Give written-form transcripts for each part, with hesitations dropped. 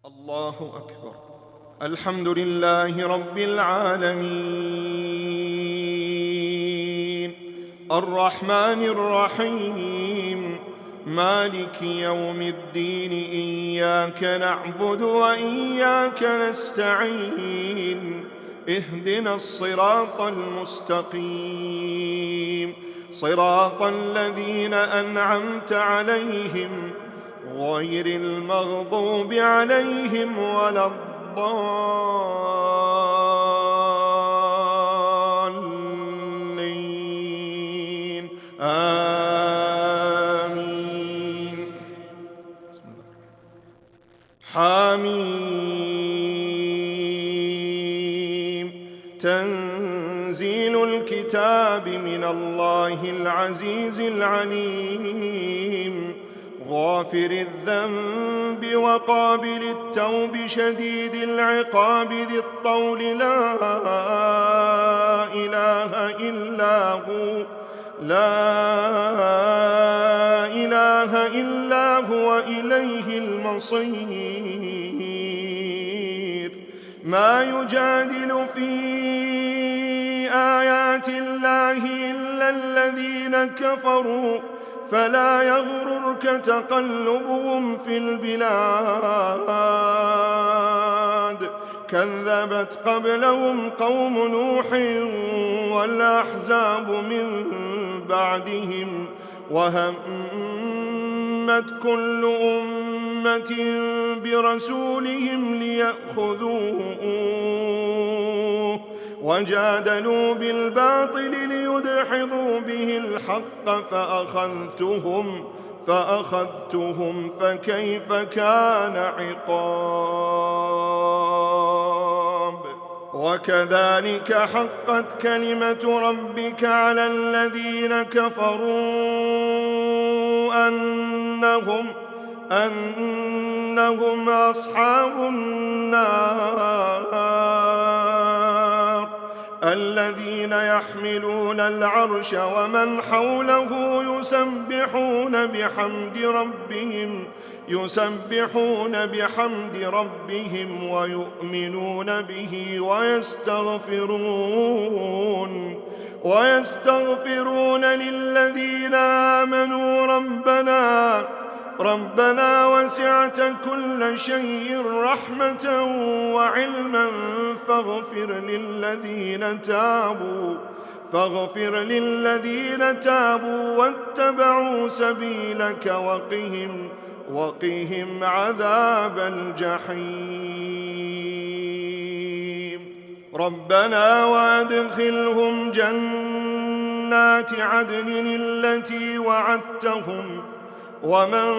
الله أكبر. الحمد لله رب العالمين الرحمن الرحيم مالك يوم الدين. إياك نعبد وإياك نستعين. اهدنا الصراط المستقيم صراط الذين أنعمت عليهم غير المغضوب عليهم ولا الضالين آمين. حميم. تنزيل الكتاب من الله العزيز العليم غافر الذنب وقابل التوب شديد العقاب ذي الطول لا إله إلا هو إليه المصير. ما يجادل في آيات الله إلا الذين كفروا فلا يغررك تقلبهم في البلاد. كذبت قبلهم قوم نوح والأحزاب من بعدهم وهمت كل أمة برسولهم ليأخذوه وجادلوا بالباطل ليدحضوا به الحق فأخذتهم فكيف كان عقاب. وكذلك حقت كلمة ربك على الذين كفروا أنهم أصحاب النار الذين يحملون العرش ومن حوله يسبحون بحمد ربهم ويؤمنون به ويستغفرون للذين آمنوا ربنا وسعت كل شيء رحمة وعلما فاغفر للذين تابوا واتبعوا سبيلك وقهم عذاب الجحيم. ربنا وادخلهم جنات عدن التي وعدتهم ومن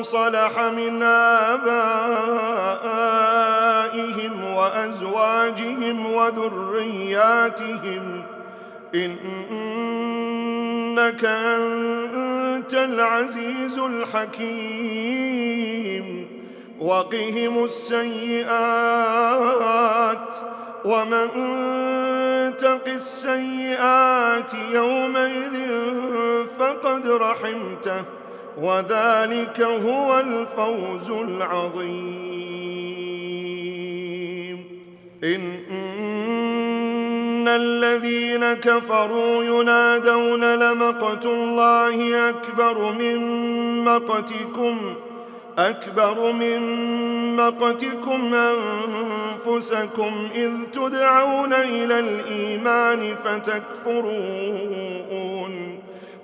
صلح من آبائهم وأزواجهم وذرياتهم إنك أنت العزيز الحكيم. وقهم السيئات ومن تق السيئات يومئذ فقد رحمته وذلك هو الفوز العظيم. إن الذين كفروا ينادون لمقت الله أكبر من مقتكم أنفسكم إذ تدعون إلى الإيمان فتكفرون.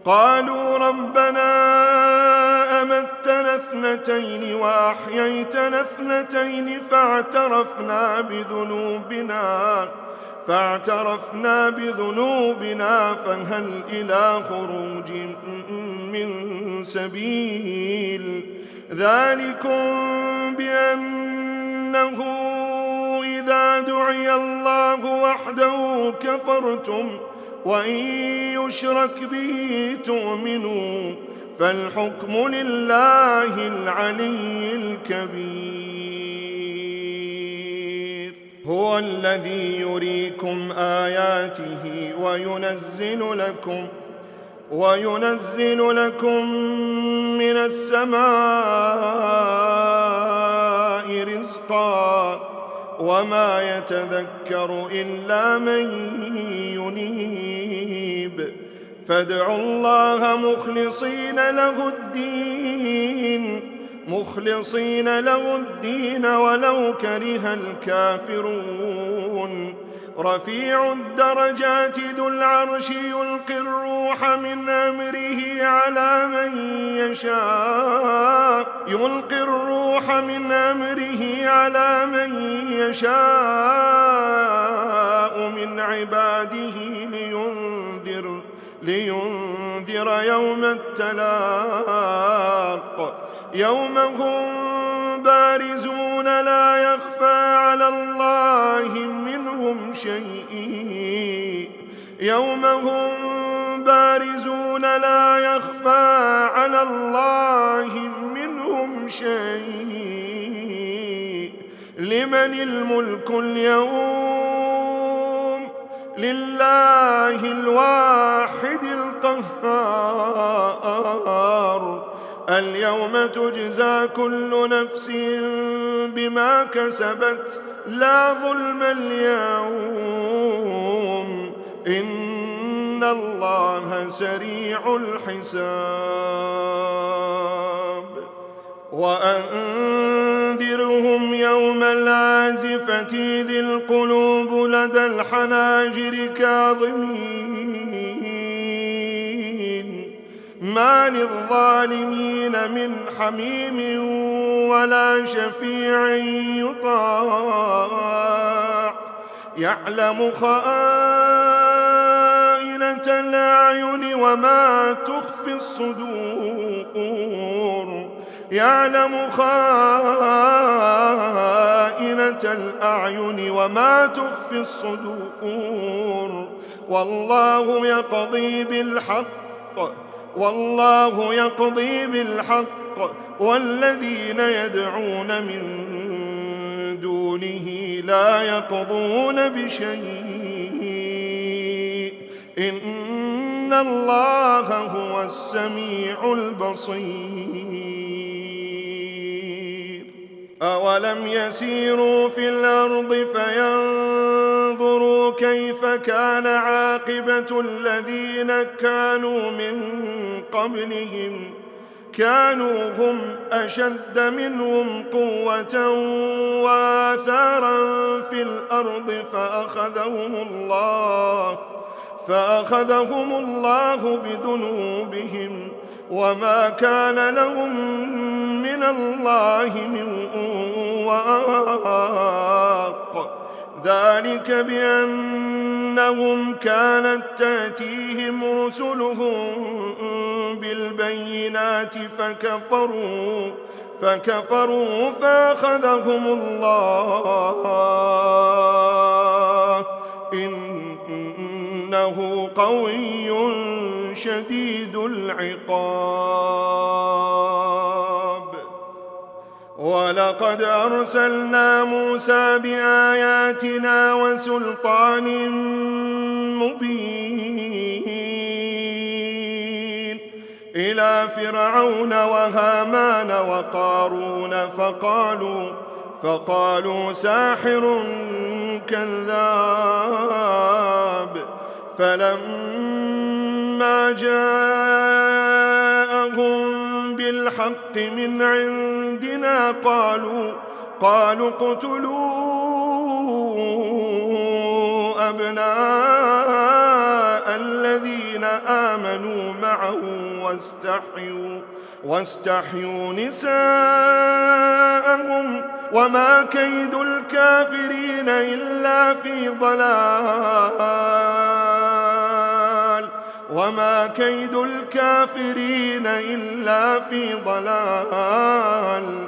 قالوا ربنا أمتنا اثنتين وأحييتنا اثنتين فاعترفنا بذنوبنا فهل إلى خروج من سبيل. ذلكم بأنه إذا دعي الله وحده كفرتم وإن يشرك به تؤمنوا فالحكم لله العلي الكبير. هو الذي يريكم آياته وينزل لكم من السماء وما يتذكر إلا من ينيب فادعوا الله مخلصين له الدين ولو كره الكافرون رفيع الدرجات ذو العرش يلقي الروح من أمره على من يشاء من عباده لينذر يوم التلاق يوم هم بارزون لا يخفى على الله منهم شيء لمن الملك اليوم لله الواحد القهار اليوم تجزى كل نفس بما كسبت لا ظلم اليوم إن الله سريع الحساب وأنذرهم يوم الآزفة ذي القلوب لدى الحناجر كاظمين ما للظالمين من حميم ولا شفيع يطاع يعلم خائنة الأعين وما تخفي الصدور والله يقضي بالحق والذين يدعون من دونه لا يقضون بشيء إن الله هو السميع البصير أولم يسيروا في الأرض فينظروا كيف كان عاقبة الذين كانوا من قبلهم كانوا هم أشد منهم قوة وآثارا في الأرض فأخذهم الله بذنوبهم وما كان لهم من الله من واق ذلك بأنهم كانت تأتيهم رسلهم بالبينات فكفروا فأخذهم الله إنه قوي شديد العقاب ولقد أرسلنا موسى بآياتنا وسلطان مبين إلى فرعون وهامان وقارون فقالوا ساحر كذاب فلما جاءهم بالحق من عندنا قالوا اقتلوا أبناء الذين آمنوا معه واستحيوا نساءهم وما كيد الكافرين إلا في ضلال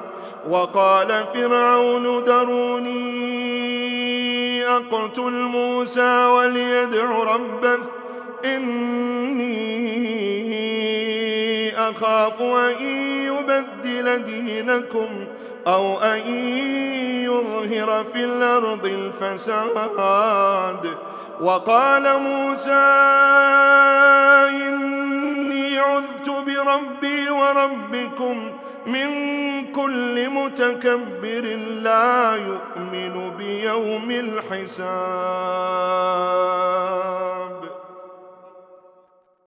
وقال فرعون ذروني أقتل موسى وليدع ربه إني أخاف أن يبدل دينكم أو أن يظهر في الأرض الفساد وقال موسى إني عذت بربي وربكم من كل متكبر لا يؤمن بيوم الحساب.